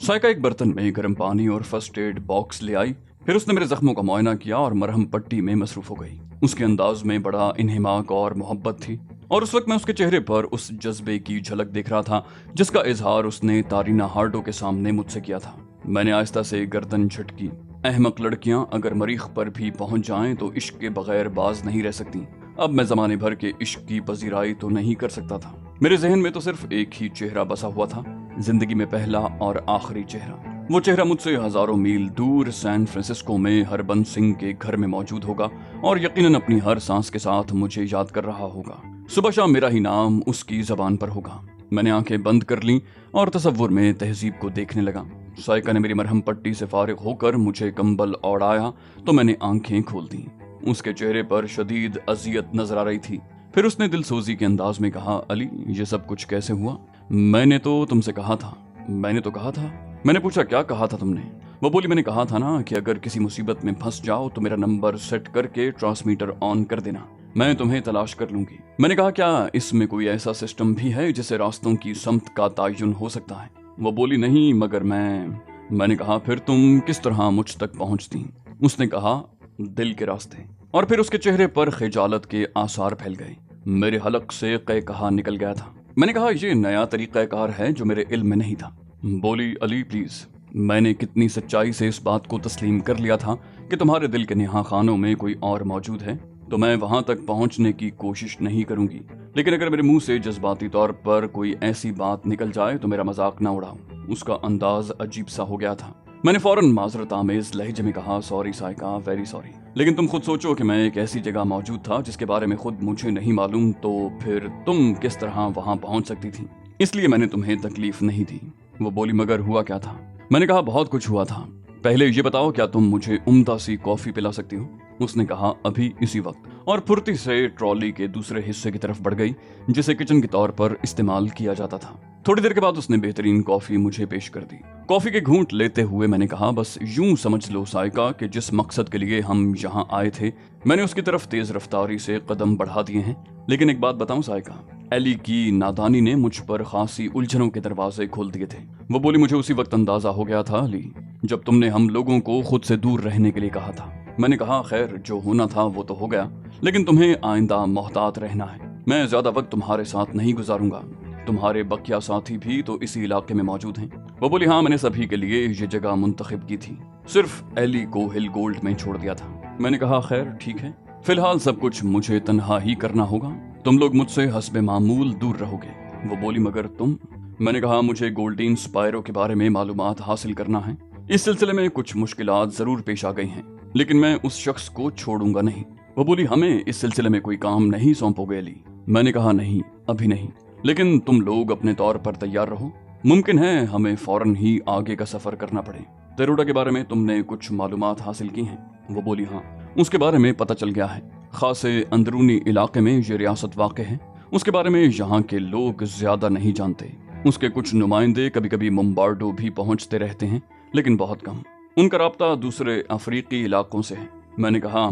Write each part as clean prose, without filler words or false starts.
Sayaka एक बर्तन में गर्म पानी और फर्स्ट एड बॉक्स ले आई। फिर उसने मेरे जख्मों का मुआयना किया और मरहम पट्टी में मसरूफ हो गई। उसके अंदाज में बड़ा इन्हिमाक और मोहब्बत थी, और उस वक्त मैं उसके चेहरे पर उस जज्बे की झलक देख रहा था जिसका इजहार उसने तारीना हार्डो के सामने मुझसे किया था। मैंने आहिस्ता से गर्दन झटकी। अहमक लड़कियां अगर मरीख पर भी पहुंच जाएं तो इश्क के बगैर बाज नहीं रह सकती। अब मैं जमाने भर के इश्क की पजीराई तो नहीं कर सकता था। मेरे जहन में तो सिर्फ एक ही चेहरा बसा हुआ था, जिंदगी में पहला और आखिरी चेहरा। वो चेहरा मुझसे हजारों मील दूर सैन फ्रांसिस्को में हरबंस सिंह के घर में मौजूद होगा और यकीनन अपनी हर सांस के साथ मुझे याद कर रहा होगा। सुबह शाम मेरा ही नाम उसकी जबान पर होगा। मैंने आंखें बंद कर लीं और तसव्वुर में तहजीब को देखने लगा। सायका ने मेरी मरहम पट्टी से फारिग होकर मुझे कंबल ओढ़ाया तो मैंने आंखें खोल दी। उसके चेहरे पर शदीद अजियत नजर आ रही थी। फिर उसने दिलसोजी के अंदाज में कहा, अली ये सब कुछ कैसे हुआ? मैंने तो तुमसे कहा था। मैंने तो कहा था। मैंने पूछा, क्या कहा था तुमने? वो बोली, मैंने कहा था ना कि अगर किसी मुसीबत में फंस जाओ तो मेरा नंबर सेट करके ट्रांसमीटर ऑन कर देना, मैं तुम्हें तलाश कर लूंगी। मैंने कहा, क्या इसमें कोई ऐसा सिस्टम भी है जिससे रास्तों की समत का तयन हो सकता है? वो बोली, नहीं मगर मैंने कहा, फिर तुम किस तरह मुझ तक पहुंचती? उसने कहा, दिल के रास्ते। और फिर उसके चेहरे पर खिजालत के आसार फैल गए। मेरे हलक से कै कहा निकल गया था। मैंने कहा, यह नया तरीका कार है जो मेरे इल्म में नहीं था। बोली, अली प्लीज। मैंने कितनी सच्चाई से इस बात को तस्लीम कर लिया था कि तुम्हारे दिल के नेहा खानों में कोई और मौजूद है तो मैं वहां तक पहुंचने की कोशिश नहीं करूंगी, लेकिन अगर मेरे मुंह से जज्बाती तौर पर कोई ऐसी बात निकल जाए तो मेरा मजाक ना उड़ाओ। उसका अंदाज अजीब सा हो गया था। मैंने फौरन माजरत आमेज लहजे में कहा, सॉरी सायका, वेरी सॉरी, लेकिन तुम खुद सोचो कि मैं एक ऐसी जगह मौजूद था जिसके बारे में खुद मुझे नहीं मालूम, तो फिर तुम किस तरह वहां पहुंच सकती थी, इसलिए मैंने तुम्हें तकलीफ नहीं दी। वो बोली, मगर हुआ क्या था? मैंने कहा, बहुत कुछ हुआ था। पहले ये बताओ, क्या तुम मुझे उम्दा सी कॉफी पिला सकती हो? उसने कहा, अभी इसी वक्त, और फुर्ती से ट्रॉली के दूसरे हिस्से की तरफ बढ़ गई जिसे किचन के तौर पर इस्तेमाल किया जाता था। थोड़ी देर के बाद उसने बेहतरीन कॉफी मुझे पेश कर दी। कॉफी के घूंट लेते हुए मैंने कहा, बस यूं समझ लो सायका कि जिस मकसद के लिए हम यहाँ आए थे मैंने उसकी तरफ तेज रफ्तारी से कदम बढ़ा दिए हैं। लेकिन एक बात बताऊं सायका, एली की नादानी ने मुझ पर खासी उलझनों के दरवाजे खोल दिए थे। वो बोली, मुझे उसी वक्त अंदाजा हो गया था अली जब तुमने हम लोगों को खुद से दूर रहने के लिए कहा था। मैंने कहा, खैर जो होना था वो तो हो गया, लेकिन तुम्हें आइंदा मोहतात रहना है। मैं ज्यादा वक्त तुम्हारे साथ नहीं गुजारूंगा। तुम्हारे बकिया साथी भी तो इसी इलाके में मौजूद हैं। वो बोली, हाँ मैंने सभी के लिए ये जगह मुंतखब की थी, सिर्फ एली को हिल गोल्ड में छोड़ दिया था। मैंने कहा, खैर ठीक है, फिलहाल सब कुछ मुझे तन्हा ही करना होगा। तुम लोग मुझसे हस्बे मामूल दूर रहोगे। वो बोली, मगर तुम? मैंने कहा, मुझे गोल्डीन स्पायरो के बारे में मालूमात हासिल करना है। इस सिलसिले में कुछ मुश्किलात जरूर पेश आ गई हैं, लेकिन मैं उस शख्स को छोड़ूंगा नहीं। वो बोली, हमें इस सिलसिले में कोई काम नहीं सौंपोगे अली? मैंने कहा, नहीं अभी नहीं, लेकिन तुम लोग अपने तौर पर तैयार रहो। मुमकिन है हमें फौरन ही आगे का सफर करना पड़े। तेरोडा के बारे में तुमने कुछ मालूमात हासिल की हैं? वो बोली, हाँ उसके बारे में पता चल गया है। खासे अंदरूनी इलाके में ये रियासत वाक़ है। उसके बारे में यहाँ के लोग ज्यादा नहीं जानते। उसके कुछ नुमाइंदे कभी कभी मुम्बार्डो भी पहुंचते रहते हैं, लेकिन बहुत कम। उनका राब्ता दूसरे अफ्रीकी इलाकों से है। मैंने कहा,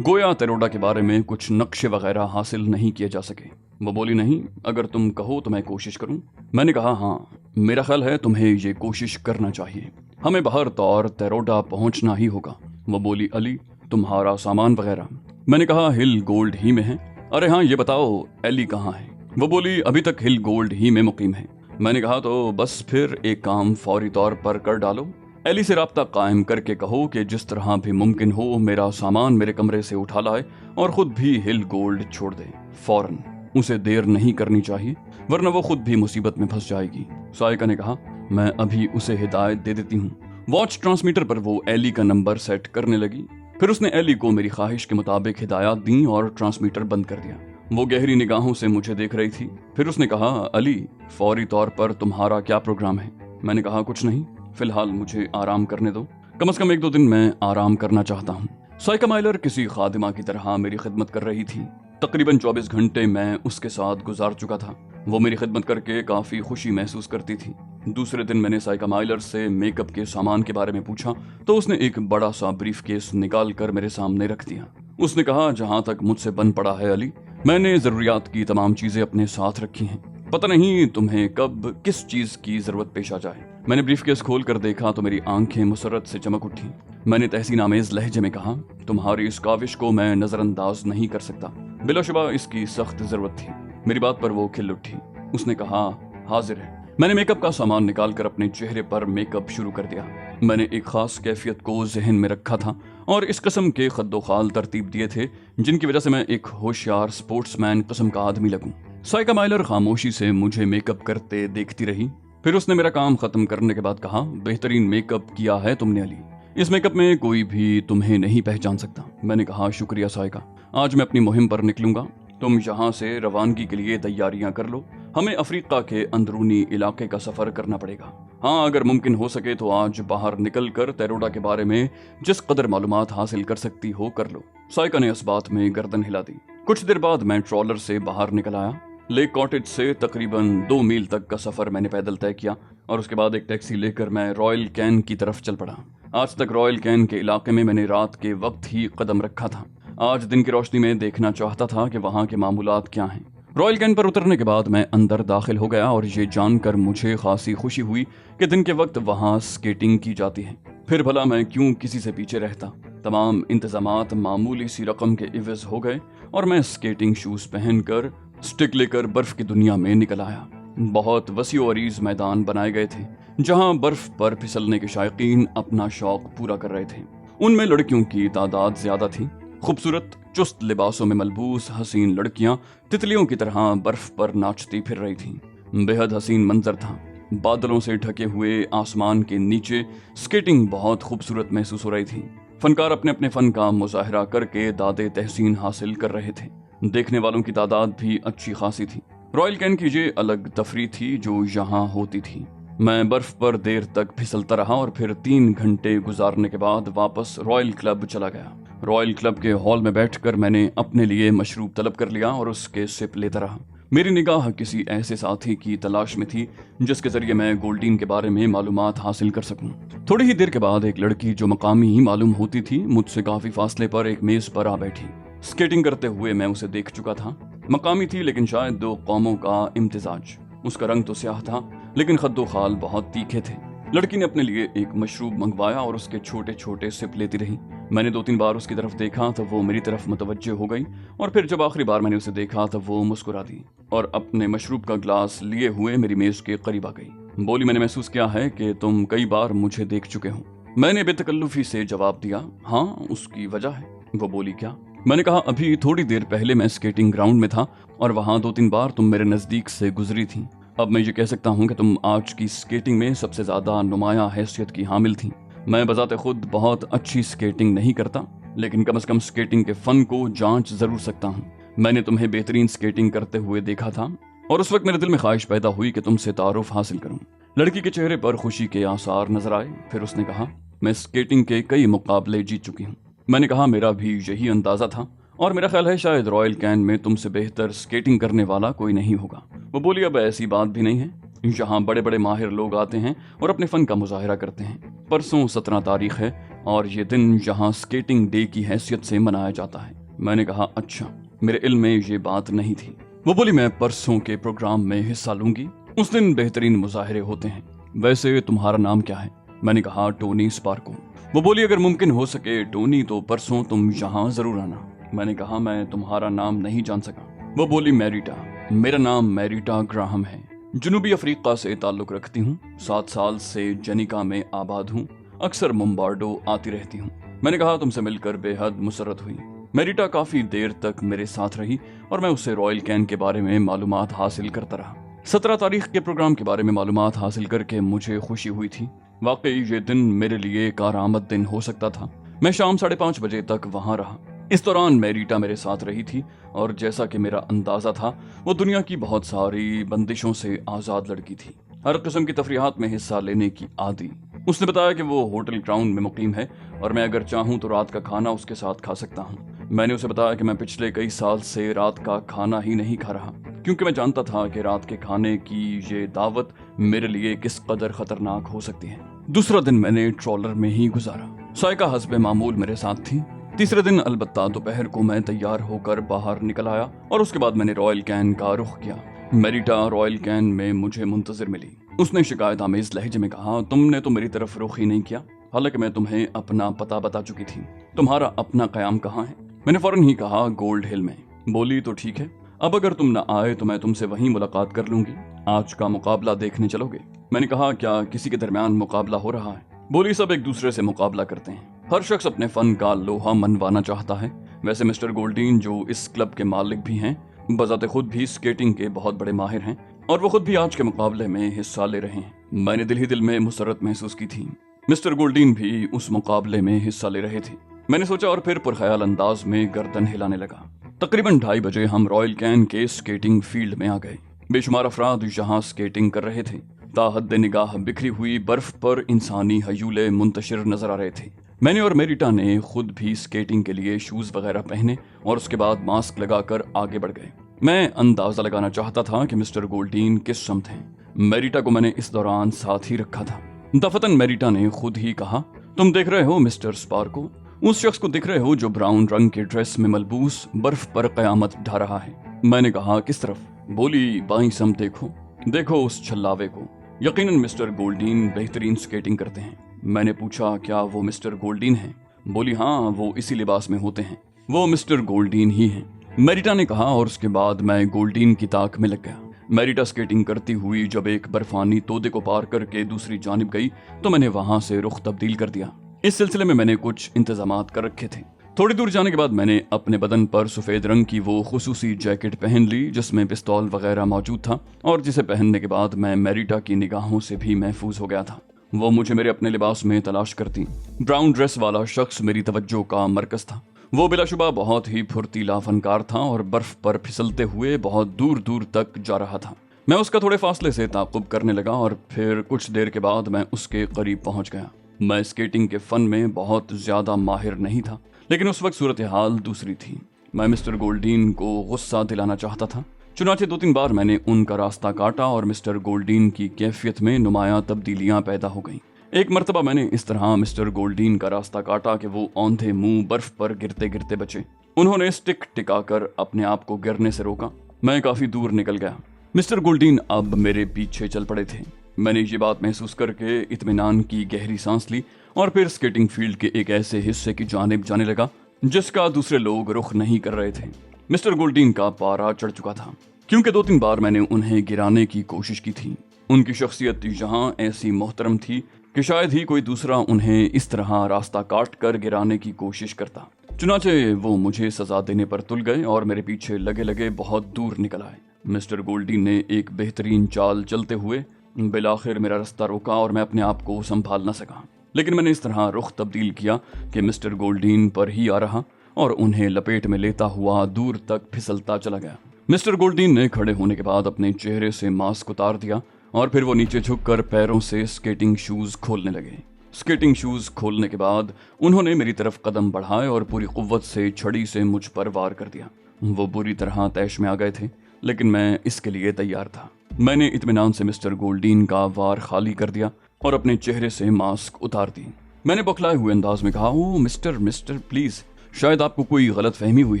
गोया तेरोडा के बारे में कुछ नक्शे वगैरह हासिल नहीं किए जा सके। वो बोली, नहीं, अगर तुम कहो तो मैं कोशिश करूं। मैंने कहा, हाँ मेरा ख्याल है तुम्हें ये कोशिश करना चाहिए। हमें बहर तौर तेरोडा पहुंचना ही होगा। वो बोली, अली तुम्हारा सामान वगैरह? मैंने कहा, हिल गोल्ड ही में है। अरे हाँ ये बताओ एली कहाँ है? वो बोली, अभी तक हिल गोल्ड ही में मुकीम है। मैंने कहा, तो बस फिर एक काम फौरी तौर पर कर डालो। एली से राब्ता कायम करके कहो कि जिस तरह भी मुमकिन हो मेरा सामान मेरे कमरे से उठा लाए और खुद भी हिल गोल्ड छोड़ दे फौरन। उसे देर नहीं करनी चाहिए वरना वो खुद भी मुसीबत में फंस जाएगी। सायका ने कहा, मैं अभी उसे हिदायत दे देती हूँ। वॉच ट्रांसमीटर पर वो एली का नंबर सेट करने लगी। फिर उसने एली को मेरी ख्वाहिश के मुताबिक हिदायत दी और ट्रांसमीटर बंद कर दिया। वो गहरी निगाहों से मुझे देख रही थी। फिर उसने कहा, अली फौरी तौर पर तुम्हारा क्या प्रोग्राम है? मैंने कहा, कुछ नहीं, फिलहाल मुझे आराम करने दो। कम से कम 1-2 दिन मैं आराम करना चाहता हूँ। सायका माइलर किसी खादिमा की तरह मेरी खिदमत कर रही थी। तकरीबन 24 घंटे मैं उसके साथ गुजार चुका था। वो मेरी खिदमत करके काफी खुशी महसूस करती थी। दूसरे दिन मैंने सायका माइलर से मेकअप के सामान के बारे में पूछा तो उसने एक बड़ा सा ब्रीफ केस निकाल कर मेरे सामने रख दिया। उसने कहा, जहाँ तक मुझसे बन पड़ा है अली, मैंने जरूरियात की तमाम चीजें अपने साथ रखी हैं। पता नहीं तुम्हें कब किस चीज की जरूरत पेश आ जाए। मैंने ब्रीफ केस खोल कर देखा तो मेरी आंखें मुसरत से चमक उठी। मैंने तहसीन आमेज लहजे में कहा, तुम्हारी इस काविश को मैं नजरअंदाज नहीं कर सकता, बिलाशुबा इसकी सख्त जरूरत थी। मेरी बात पर वो खिल उठी। उसने कहा, हाजिर है। मैंने मेकअप का सामान निकाल कर अपने चेहरे पर मेकअप शुरू कर दिया। मैंने एक खास कैफियत को जहन में रखा था और इस किस्म के खद्दोखाल तरतीब दिए थे जिनकी वजह से मैं एक होशियार स्पोर्ट्समैन किस्म का आदमी लगूं। साइका माइलर खामोशी से मुझे मेकअप करते देखती रही। फिर उसने मेरा काम खत्म करने के बाद कहा, बेहतरीन मेकअप किया है तुमने अली, इस मेकअप में कोई भी तुम्हें नहीं पहचान सकता। मैंने कहा, शुक्रिया साइका, आज मैं अपनी मुहिम पर निकलूंगा। तुम यहाँ से रवानगी के लिए तैयारियां कर लो। हमें अफ्रीका के अंदरूनी इलाके का सफर करना पड़ेगा। हाँ, अगर मुमकिन हो सके तो आज बाहर निकल कर तैरोडा के बारे में जिस कदर मालूमात हासिल कर सकती हो कर लो। साइका ने इस बात में गर्दन हिला दी। कुछ देर बाद मैं ट्रॉलर से बाहर निकल आया। लेक कॉटेज से तकरीबन 2 मील तक का सफर मैंने पैदल तय किया और उसके बाद एक टैक्सी लेकर मैं रॉयल कैन की तरफ चल पड़ा। आज तक रॉयल कैन के इलाके में मैंने रात के वक्त ही कदम रखा था। आज दिन की रोशनी में देखना चाहता था कि वहाँ के मामूलात क्या हैं। रॉयल कैन पर उतरने के बाद मैं अंदर दाखिल हो गया और ये जानकर मुझे खासी खुशी हुई कि दिन के वक्त वहाँ स्केटिंग की जाती है। फिर भला मैं क्यों किसी से पीछे रहता। तमाम इंतजामात मामूली सी रकम के इवज हो गए और मैं स्केटिंग शूज पहनकर स्टिक लेकर बर्फ की दुनिया में निकल आया। बहुत वसी और अरीज मैदान बनाए गए थे जहां बर्फ पर फिसलने के शायकीन अपना शौक पूरा कर रहे थे। उनमें लड़कियों की तादाद ज्यादा थी। खूबसूरत चुस्त लिबासों में मलबूस हसीन लड़कियां तितलियों की तरह बर्फ पर नाचती फिर रही थीं। बेहद हसीन मंजर था। बादलों से ढके हुए आसमान के नीचे स्केटिंग बहुत खूबसूरत महसूस हो रही थी। फनकार अपने अपने फन का मुजाहरा करके दादे तहसीन हासिल कर रहे थे। देखने वालों की तादाद भी अच्छी खासी थी। रॉयल कैन की ये अलग तफरी थी जो यहाँ होती थी। मैं बर्फ पर देर तक फिसलता रहा और फिर 3 घंटे गुजारने के बाद वापस रॉयल क्लब चला गया। रॉयल क्लब के हॉल में बैठकर मैंने अपने लिए मशरूब तलब कर लिया और उसके सिप लेता रहा। मेरी निगाह किसी ऐसे साथी की तलाश में थी जिसके जरिए मैं गोल्डीन के बारे में मालूमात हासिल कर सकूं। थोड़ी ही देर के बाद एक लड़की जो मकामी ही मालूम होती थी मुझसे काफी फासले पर एक मेज पर आ बैठी। स्केटिंग करते हुए मैं उसे देख चुका था। मकामी थी लेकिन शायद 2 कौमों का इम्तिजाज। उसका रंग तो स्याह था लेकिन खद्दो खाल बहुत तीखे थे। लड़की ने अपने लिए एक मशरूब मंगवाया और उसके छोटे छोटे सिप लेती रही। मैंने 2-3 बार उसकी तरफ देखा तो वो मेरी तरफ मुतवज्जे हो गई और फिर जब आखिरी बार मैंने उसे देखा तो वो मुस्कुरा दी और अपने मशरूब का ग्लास लिए हुए मेरी मेज के करीब आ गई। बोली, मैंने महसूस किया है कि तुम कई बार मुझे देख चुके हो। मैंने बेतकल्लुफी से जवाब दिया, हाँ, उसकी वजह है। वो बोली, क्या? मैंने कहा, अभी थोड़ी देर पहले मैं स्केटिंग ग्राउंड में था और वहाँ 2-3 बार तुम मेरे नज़दीक से गुजरी थी। अब मैं ये कह सकता हूँ कि तुम आज की स्केटिंग में सबसे ज़्यादा नुमाया हैसियत की हामिल थी। मैं बजाते खुद बहुत अच्छी स्केटिंग नहीं करता लेकिन कम से कम स्केटिंग के फ़न को जांच ज़रूर सकता हूँ। मैंने तुम्हें बेहतरीन स्केटिंग करते हुए देखा था और उस वक्त मेरे दिल में ख्वाहिश पैदा हुई कि तुमसे तारुफ हासिल करूँ। लड़की के चेहरे पर खुशी के आसार नजर आए। फिर उसने कहा, मैं स्केटिंग के कई मुकाबले जीत चुकी हूँ। मैंने कहा, मेरा भी यही अंदाज़ा था और मेरा ख्याल है शायद रॉयल कैन में तुमसे बेहतर स्केटिंग करने वाला कोई नहीं होगा। वो बोली, अब ऐसी बात भी नहीं है। यहाँ बड़े बड़े माहिर लोग आते हैं और अपने फ़न का मुजाहरा करते हैं। परसों 17 तारीख है और ये दिन यहाँ स्केटिंग डे की हैसियत से मनाया जाता है। मैंने कहा, अच्छा, मेरे इल्म में ये बात नहीं थी। वो बोली, मैं परसों के प्रोग्राम में हिस्सा लूंगी। उस दिन बेहतरीन मुजाहरे होते हैं। वैसे तुम्हारा नाम क्या है? मैंने कहा, टोनी स्पार्को। वो बोली, अगर मुमकिन हो सके टोनी तो परसों तुम यहाँ जरूर आना। मैंने कहा, मैं तुम्हारा नाम नहीं जान सका। वो बोली, मैरिटा। मेरा नाम मैरिटा ग्राहम है। जनूबी अफ्रीका से ताल्लुक रखती हूँ। 7 साल से जेनिका में आबाद हूँ। अक्सर मुम्बार्डो आती रहती हूँ। मैंने कहा, तुमसे मिलकर बेहद मुसरत हुई। मैरिटा काफी देर तक मेरे साथ रही और मैं उससे रॉयल कैन के बारे में मालूमात हासिल करता रहा। 17 तारीख के प्रोग्राम के बारे में मालूमात हासिल करके मुझे खुशी हुई थी। वाकई ये दिन मेरे लिए कारआमद दिन हो सकता था। मैं शाम 5:30 बजे तक वहाँ रहा। इस दौरान मैरिटा मेरे साथ रही थी और जैसा कि मेरा अंदाजा था वो दुनिया की बहुत सारी बंदिशों से आज़ाद लड़की थी। हर किस्म की तफरीहात में हिस्सा लेने की आदी। उसने बताया कि वो होटल क्राउन में मुकीम है और मैं अगर चाहूँ तो रात का खाना उसके साथ खा सकता हूँ। मैंने उसे बताया कि मैं पिछले कई साल से रात का खाना ही नहीं खा रहा क्योंकि मैं जानता था कि रात के खाने की ये दावत मेरे लिए किस कदर खतरनाक हो सकती है। दूसरा दिन मैंने ट्रॉलर में ही गुजारा। साइका हस्बे मामूल मेरे साथ थी। तीसरे दिन अलबत्ता दोपहर को मैं तैयार होकर बाहर निकल आया और उसके बाद मैंने रॉयल कैन का रुख किया। मैरिटा रॉयल कैन में मुझे मुंतजिर मिली। اس نے شکایت آمیز لہجے میں کہا، تم نے تو میری طرف رخ ہی نہیں کیا، حالانکہ میں تمہیں اپنا پتہ بتا چکی تھی۔ تمہارا اپنا قیام کہاں ہے؟ میں نے فوراً ہی کہا، گولڈ ہل میں۔ بولی، تو ٹھیک ہے، اب اگر تم نہ آئے تو میں تم سے وہیں ملاقات کر لوں گی، آج کا مقابلہ دیکھنے چلو گے؟ میں نے کہا، کیا کسی کے درمیان مقابلہ ہو رہا ہے؟ بولی، سب ایک دوسرے سے مقابلہ کرتے ہیں، ہر شخص اپنے فن کا لوہا منوانا چاہتا ہے۔ ویسے مسٹر گولڈین جو اس کلب کے مالک بھی ہیں، بذات خود بھی سکیٹنگ کے بہت بڑے ماہر ہیں، اور وہ خود بھی آج کے مقابلے میں حصہ لے رہے ہیں۔ میں نے دل ہی دل میں مسرت محسوس کی تھی، مسٹر گولڈین بھی اس مقابلے میں حصہ لے رہے تھے۔ میں نے سوچا اور پھر پرخیال انداز میں گردن ہلانے لگا۔ تقریباً 2:30 بجے ہم رائل کین کے سکیٹنگ فیلڈ میں آ گئے۔ بے شمار افراد یہاں سکیٹنگ کر رہے تھے۔ تا حد نگاہ بکھری ہوئی برف پر انسانی ہیولے منتشر نظر آ رہے تھے۔ میں نے اور میریٹا نے خود بھی سکیٹنگ کے لیے شوز وغیرہ پہنے اور اس کے بعد ماسک لگا کر آگے بڑھ گئے۔ میں اندازہ لگانا چاہتا تھا کہ مسٹر گولڈین کس سمت ہیں۔ میریٹا کو میں نے اس دوران ساتھ ہی رکھا تھا۔ دفتن میریٹا نے خود ہی کہا، تم دیکھ رہے ہو مسٹر سپارکو، اس شخص کو دیکھ رہے ہو جو براؤن رنگ کے ڈریس میں ملبوس برف پر قیامت ڈھا رہا ہے؟ میں نے کہا، کس طرف؟ بولی، بائیں سمت دیکھو، دیکھو اس چھلاوے کو، یقیناً مسٹر گولڈین بہترین سکیٹنگ کرتے ہیں۔ میں نے پوچھا، کیا وہ مسٹر گولڈین ہیں؟ بولی، ہاں، وہ اسی لباس میں ہوتے ہیں، وہ مسٹر گولڈین ہی ہیں۔ میریٹا نے کہا، اور اس کے بعد میں گولڈین کی تاک میں لگ گیا۔ میریٹا سکیٹنگ کرتی ہوئی جب ایک برفانی تودے کو پار کر کے دوسری جانب گئی تو میں نے وہاں سے رخ تبدیل کر دیا۔ اس سلسلے میں نے کچھ انتظامات کر رکھے تھے۔ تھوڑی دور جانے کے بعد میں نے اپنے بدن پر سفید رنگ کی وہ خصوصی جیکٹ پہن لی جس میں پستول وغیرہ موجود تھا، اور جسے پہننے کے بعد میں میریٹا کی نگاہوں سے بھی محفوظ ہو گیا تھا۔ وہ مجھے میرے اپنے لباس میں تلاش کرتی۔ براؤن ڈریس والا شخص میری توجہ کا مرکز تھا۔ وہ بلا شبہ بہت ہی پھرتیلا فنکار تھا اور برف پر پھسلتے ہوئے بہت دور دور تک جا رہا تھا۔ میں اس کا تھوڑے فاصلے سے تعاقب کرنے لگا اور پھر کچھ دیر کے بعد میں اس کے قریب پہنچ گیا۔ میں سکیٹنگ کے فن میں بہت زیادہ ماہر نہیں تھا، لیکن اس وقت صورتحال دوسری تھی۔ میں مسٹر گولڈین کو غصہ دلانا چاہتا تھا، چنانچہ 2-3 بار میں نے ان کا راستہ کاٹا اور مسٹر گولڈین کی کیفیت میں نمایاں تبدیلیاں پیدا ہو گئیں۔ ایک مرتبہ میں نے اس طرح مسٹر گولڈین کا راستہ کاٹا کہ وہ اوندھے منہ برف پر گرتے گرتے بچے۔ انہوں نے اسٹک ٹکا کر اپنے آپ کو گرنے سے روکا۔ میں کافی دور نکل گیا۔ مسٹر گولڈین اب میرے پیچھے چل پڑے تھے۔ میں نے یہ بات محسوس کر کے اطمینان کی گہری سانس لی اور پھر سکیٹنگ فیلڈ کے ایک ایسے حصے کی جانب جانے لگا جس کا دوسرے لوگ رخ نہیں کر رہے تھے۔ مسٹر گولڈین کا پارا چڑھ چکا تھا کیونکہ 2-3 بار میں نے انہیں گرانے کی کوشش کی تھی۔ ان کی شخصیت یہاں ایسی محترم تھی کہ شاید ہی کوئی دوسرا انہیں اس طرح راستہ کاٹ کر گرانے کی کوشش کرتا۔ چنانچہ وہ مجھے سزا دینے پر تل گئے اور میرے پیچھے لگے لگے بہت دور نکل آئے۔ مسٹر گولڈین نے ایک بہترین چال چلتے ہوئے بالآخر میرا راستہ روکا اور میں اپنے آپ کو سنبھال نہ سکا، لیکن میں نے اس طرح رخ تبدیل کیا کہ مسٹر گولڈین پر ہی آ رہا اور انہیں لپیٹ میں لیتا ہوا دور تک پھسلتا چلا گیا۔ مسٹر گولڈین نے کھڑے ہونے کے بعد اپنے چہرے سے ماسک اتار دیا اور پھر وہ نیچے جھک کر پیروں سے سکیٹنگ شوز کھولنے لگے۔ سکیٹنگ شوز کھولنے کے بعد انہوں نے میری طرف قدم بڑھائے اور پوری قوت سے چھڑی سے مجھ پر وار کر دیا۔ وہ بری طرح طیش میں آ گئے تھے، لیکن میں اس کے لیے تیار تھا۔ میں نے اطمینان سے مسٹر گولڈین کا وار خالی کر دیا اور اپنے چہرے سے ماسک اتار دی۔ میں نے بکھلائے ہوئے انداز میں کہا، او مسٹر پلیز، شاید آپ کو کوئی غلط فہمی ہوئی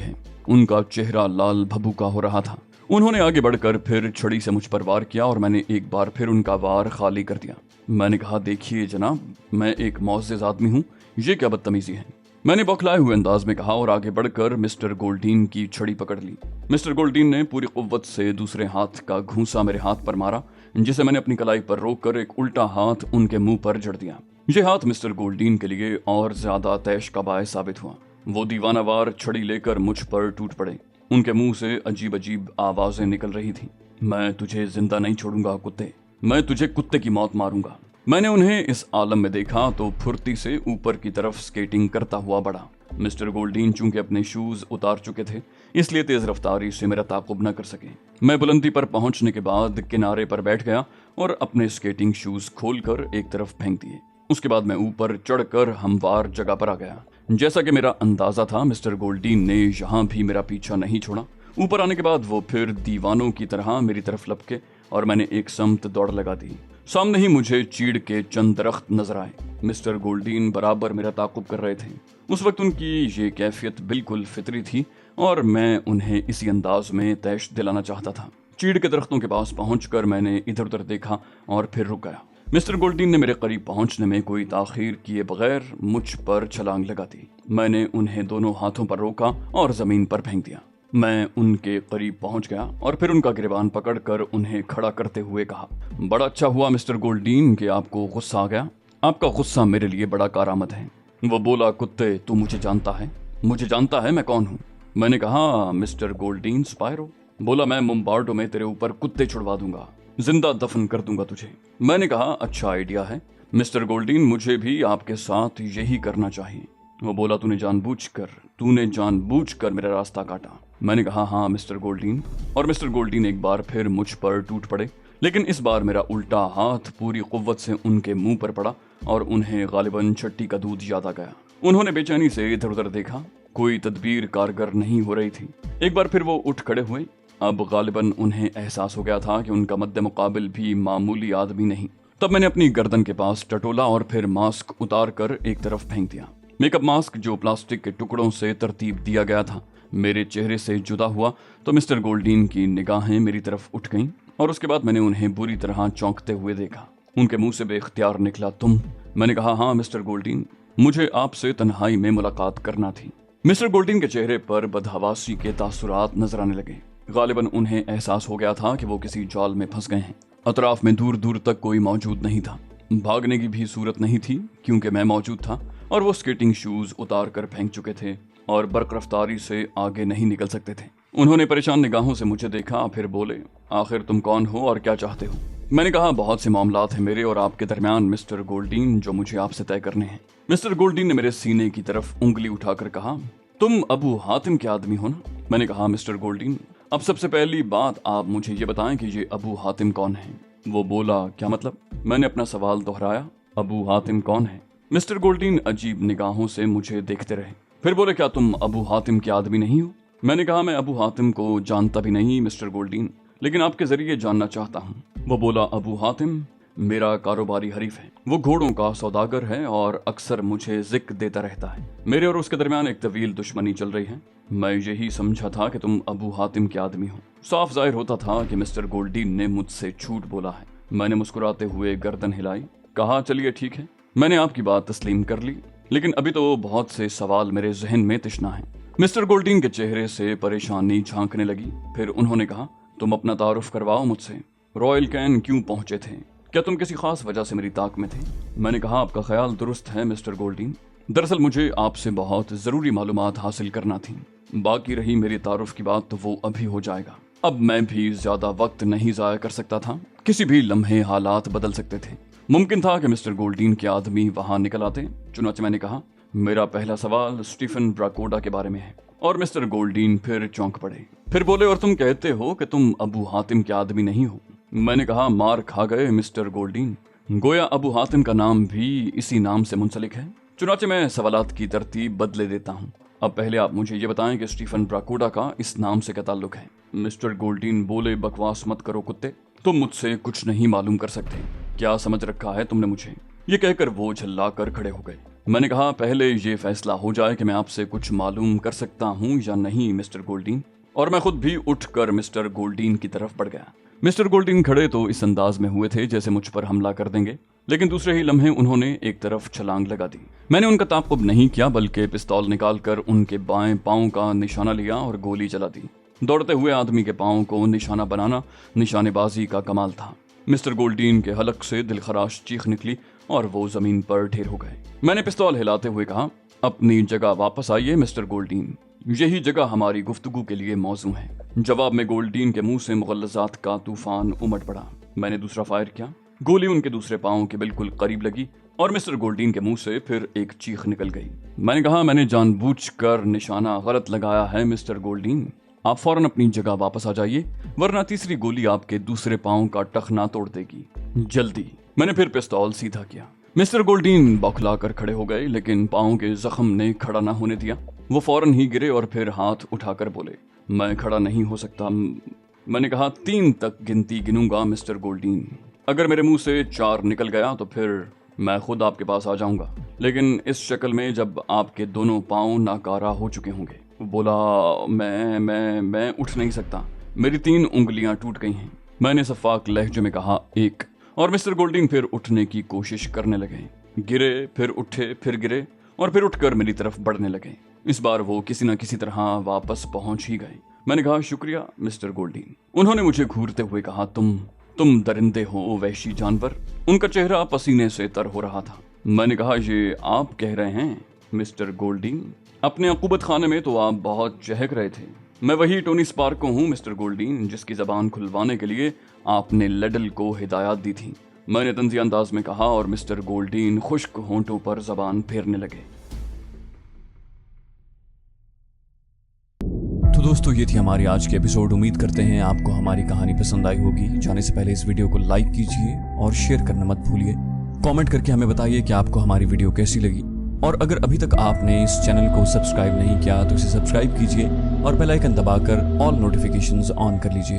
ہے۔ ان کا چہرہ لال بھبوکا ہو رہا تھا۔ انہوں نے آگے بڑھ کر پھر چھڑی سے مجھ پر وار کیا اور میں نے ایک بار پھر ان کا وار خالی کر دیا۔ میں نے کہا، دیکھیے جناب، میں ایک معزز آدمی ہوں، یہ کیا بدتمیزی ہے؟ میں نے بوکھلائے ہوئے انداز میں کہا اور آگے بڑھ کر مسٹر گولڈین کی چھڑی پکڑ لی۔ مسٹر گولڈین نے پوری قوت سے دوسرے ہاتھ کا گھونسا میرے ہاتھ پر مارا، جسے میں نے اپنی کلائی پر روک کر ایک الٹا ہاتھ ان کے منہ پر جڑ دیا۔ یہ ہاتھ مسٹر گولڈین کے لیے اور زیادہ طیش کا باعث ثابت ہوا۔ وہ دیوانہ وار چھڑی لے کر مجھ پر ٹوٹ پڑے۔ ان کے منہ سے عجیب عجیب آوازیں نکل رہی تھیں۔ میں تجھے زندہ نہیں چھوڑوں گا کتے، میں تجھے کتے کی موت ماروں گا۔ میں نے انہیں اس عالم میں دیکھا تو پھرتی سے اوپر کی طرف سکیٹنگ کرتا ہوا بڑھا۔ مسٹر گولڈین چونکہ اپنے شوز اتار چکے تھے، اس لیے تیز رفتاری سے میرا تعاقب نہ کر سکے۔ میں بلندی پر پہنچنے کے بعد کنارے پر بیٹھ گیا اور اپنے سکیٹنگ شوز کھول کر ایک طرف پھینک دیے۔ اس کے بعد میں اوپر چڑھ کر ہموار جگہ پر آ گیا۔ جیسا کہ میرا اندازہ تھا، مسٹر گولڈین نے یہاں بھی میرا پیچھا نہیں چھوڑا۔ اوپر آنے کے بعد وہ پھر دیوانوں کی طرح میری طرف لپکے اور میں نے ایک سمت دوڑ لگا دی۔ سامنے ہی مجھے چیڑ کے چند درخت نظر آئے۔ مسٹر گولڈین برابر میرا تعاقب کر رہے تھے۔ اس وقت ان کی یہ کیفیت بالکل فطری تھی اور میں انہیں اسی انداز میں طیش دلانا چاہتا تھا۔ चीड़ के दरख्तों के पास पहुंचकर मैंने इधर उधर देखा और फिर रुक गया। मिस्टर गोल्डीन ने मेरे करीब पहुंचने में कोई ताखीर किए बगैर मुझ पर छलांग लगा दी। मैंने उन्हें दोनों हाथों पर रोका और जमीन पर फेंक दिया। मैं उनके करीब पहुंच गया और फिर उनका गिरबान पकड़कर उन्हें खड़ा करते हुए कहा, बड़ा अच्छा हुआ मिस्टर गोल्डीन कि आपको गुस्सा आ गया। आपका गुस्सा मेरे लिए बड़ा कारआमद है। वो बोला, कुत्ते तू मुझे जानता है? मुझे जानता है मैं कौन हूँ? मैंने कहा, मिस्टर गोल्डीन स्पायरो। बोला, मैं मुम्बार्डो में तेरे ऊपर कुत्ते छुड़वा दूंगा, जिंदा दफन कर दूंगा तुझे। मैंने कहा, अच्छा आइडिया है मिस्टर गोल्डीन, मुझे भी आपके साथ यही करना चाहिए। वो बोला, तूने जानबूझकर मेरा रास्ता काटा। मैंने कहा, हाँ मिस्टर गोल्डीन। और मिस्टर गोल्डीन एक बार फिर मुझ पर टूट पड़े, लेकिन इस बार मेरा उल्टा हाथ पूरी कुव्वत से उनके मुंह पर पड़ा और उन्हें गालिबन छट्टी का दूध याद आ गया। उन्होंने बेचैनी से इधर उधर देखा, कोई तदबीर कारगर नहीं हो रही थी। एक बार फिर वो उठ खड़े हुए। अब गालिबन उन्हें एहसास हो गया था कि उनका मद्दे मुकाबिल भी मामूली आदमी नहीं। तब मैंने अपनी गर्दन के पास टटोला और फिर मास्क उतार कर एक तरफ फेंक दिया। मेकअप मास्क जो प्लास्टिक के टुकड़ों से तरतीब दिया गया था मेरे चेहरे से जुदा हुआ तो मिस्टर गोल्डीन की निगाहें मेरी तरफ उठ गईं और उसके बाद मैंने उन्हें बुरी तरह चौंकते हुए देखा। उनके मुंह से बेख्तियार निकला, तुम? मैंने कहा, हाँ मिस्टर गोल्डीन, मुझे आपसे तन्हाई में मुलाकात करना थी। मिस्टर गोल्डीन के चेहरे पर बदहवासी के तासुरात नजर आने लगे। गालिबन उन्हें एहसास हो गया था कि वो किसी जाल में फंस गए हैं। अतराफ में दूर दूर तक कोई मौजूद नहीं था। भागने की भी सूरत नहीं थी क्योंकि मैं मौजूद था और वो स्केटिंग शूज उतार कर फेंक चुके थे और बर्क रफ्तारी से आगे नहीं निकल सकते थे। उन्होंने परेशान निगाहों से मुझे देखा, फिर बोले, आखिर तुम कौन हो और क्या चाहते हो? मैंने कहा, बहुत से मामलात हैं मेरे और आपके दरमियान मिस्टर गोल्डीन जो मुझे आपसे तय करने हैं। मिस्टर गोल्डीन ने मेरे सीने की तरफ उंगली उठाकर कहा, तुम अबू हातिम के आदमी हो ना? मैंने कहा, मिस्टर गोल्डीन, अब सबसे पहली बात आप मुझे ये बताएं कि ये अबू हातिम कौन है? वो बोला, क्या मतलब? मैंने अपना सवाल दोहराया, अबू हातिम कौन है? मिस्टर गोल्डीन अजीब निगाहों से मुझे देखते रहे, फिर बोले, क्या तुम अबू हातिम के आदमी नहीं हो? मैंने कहा, मैं अबू हातिम को जानता भी नहीं मिस्टर गोल्डीन, लेकिन आपके जरिए जानना चाहता हूँ। वो बोला, अबू हातिम मेरा कारोबारी हरीफ है। वो घोड़ों का सौदागर है और अक्सर मुझे जिक्र देता रहता है। मेरे और उसके दरमियान एक तवील दुश्मनी चल रही है। मैं यही समझा था कि तुम अबू हातिम के आदमी हो। साफ जाहिर होता था कि मिस्टर गोल्डीन ने मुझसे झूठ बोला है। मैंने मुस्कुराते हुए गर्दन हिलाई, कहा, चलिए ठीक है, मैंने आपकी बात तस्लीम कर ली, लेकिन अभी तो बहुत से सवाल मेरे जहन में तिश्ना है। मिस्टर गोल्डीन के चेहरे से परेशानी झांकने लगी। फिर उन्होंने कहा, तुम अपना तारुफ करवाओ मुझसे। रॉयल कैन क्यों पहुंचे थे? क्या तुम किसी खास वजह से मेरी ताक में थे? मैंने कहा, आपका ख्याल दुरुस्त है मिस्टर गोल्डीन, दरअसल मुझे आपसे बहुत जरूरी मालूमात हासिल करना थी। बाकी रही मेरी तारुफ की बात तो वो अभी हो जाएगा। अब मैं भी ज्यादा वक्त नहीं जाया कर सकता था, किसी भी लम्हे हालात बदल सकते थे। मुमकिन था कि मिस्टर गोल्डीन के आदमी वहां निकल आते। चुनाचे मैंने कहा, मेरा पहला सवाल स्टीफन ब्राकोडा के बारे में है। और मिस्टर गोल्डीन फिर चौंक पड़े, फिर बोले, और तुम कहते हो कि तुम अबू हातिम के आदमी नहीं हो? मैंने कहा, मार खा गए मिस्टर गोल्डीन, गोया अबू हातिम का नाम भी इसी नाम से मुंसलिक है। चुनाचे मैं सवालात की तरतीब बदले देता हूँ। अब पहले आप मुझे ये बताएं कि स्टीफन ब्राकोडा का इस नाम से क्या ताल्लुक है? मिस्टर गोल्डीन बोले, बकवास मत करो कुत्ते, तुम मुझसे कुछ नहीं मालूम कर सकते। क्या समझ रखा है तुमने मुझे? ये कहकर वो झल्ला कर खड़े हो गए। मैंने कहा, पहले ये फैसला हो जाए कि मैं आपसे कुछ मालूम कर सकता हूँ या नहीं मिस्टर गोल्डीन। और मैं खुद भी उठकर मिस्टर गोल्डीन की तरफ बढ़ गया। मिस्टर गोल्डीन खड़े तो इस अंदाज में हुए थे जैसे मुझ पर हमला कर देंगे, लेकिन दूसरे ही लम्हे उन्होंने एक तरफ छलांग लगा दी। मैंने उनका ताक़ुब नहीं किया, बल्कि पिस्तौल निकालकर उनके बाएं पांव का निशाना लिया और गोली चला दी। दौड़ते हुए आदमी के पांव को निशाना बनाना निशानेबाजी का कमाल था। मिस्टर गोल्डीन के हलक से दिलखराश चीख निकली और वो जमीन पर ढेर हो गए। मैंने पिस्तौल हिलाते हुए कहा, अपनी जगह वापस आइए मिस्टर गोल्डीन, यही जगह हमारी गुफ्तगू के लिए मौजू है। जवाब में गोल्डीन के मुंह से मुगल्लज़ात का तूफान उमड़ पड़ा। मैंने दूसरा फायर किया, गोली उनके दूसरे पांव के बिल्कुल करीब लगी और मिस्टर गोल्डीन के मुंह से फिर एक चीख निकल गई। मैंने कहा, मैंने जानबूझकर निशाना गलत लगाया है मिस्टर गोल्डीन, आप फौरन अपनी जगह वापस आ जाइए, वरना तीसरी गोली आपके दूसरे पांव का टखना तोड़ देगी, जल्दी। मैंने फिर पिस्तौल सीधा किया। मिस्टर गोल्डीन बौखला कर खड़े हो गए, लेकिन पांव के जख्म ने खड़ा ना होने दिया। वो फौरन ही गिरे और फिर हाथ उठाकर बोले, मैं खड़ा नहीं हो सकता। मैंने कहा, 3 तक गिनती गिनूंगा मिस्टर गोल्डीन, अगर मेरे मुंह से 4 निकल गया तो फिर मैं खुद आपके पास आ जाऊंगा, लेकिन इस शक्ल में जब आपके दोनों पांव नाकारा हो चुके होंगे। वो बोला, मैं उठ नहीं सकता, मेरी 3 उंगलियां टूट गई हैं। मैंने सफाक लहजे में कहा, 1। और मिस्टर गोल्डिंग फिर उठने की कोशिश करने लगे। गिरे, फिर उठे, फिर गिरे और फिर उठकर मेरी तरफ बढ़ने लगे। इस बार वो किसी न किसी तरह वापस पहुंच ही गए। मैंने कहा, शुक्रिया मिस्टर गोल्डिंग। उन्होंने मुझे घूरते हुए कहा, तुम दरिंदे हो वहशी जानवर। उनका चेहरा पसीने से तर हो रहा था। मैंने कहा, ये आप कह रहे हैं मिस्टर गोल्डिंग? अपने अकूबत खाने में तो आप बहुत चहक रहे थे। मैं वही टोनी स्पार्को हूँ मिस्टर गोल्डिंग, जिसकी जबान खुलवाने के लिए आपने लेडल को हिदायत दी थी। मैंने तंज़ी अंदाज में कहा और मिस्टर गोल्डिन खुश्क होंठों पर जबान फेरने लगे। तो दोस्तों, ये थी हमारी आज की एपिसोड। उम्मीद करते हैं आपको हमारी कहानी पसंद आई होगी। जाने से पहले इस वीडियो को लाइक कीजिए और शेयर करना मत भूलिए। कमेंट करके हमें बताइए कि आपको हमारी वीडियो कैसी लगी। और अगर अभी तक आपने इस चैनल को सब्सक्राइब नहीं किया तो इसे सब्सक्राइब कीजिए और बेल आइकन दबाकर ऑल नोटिफिकेशंस ऑन कर लीजिए।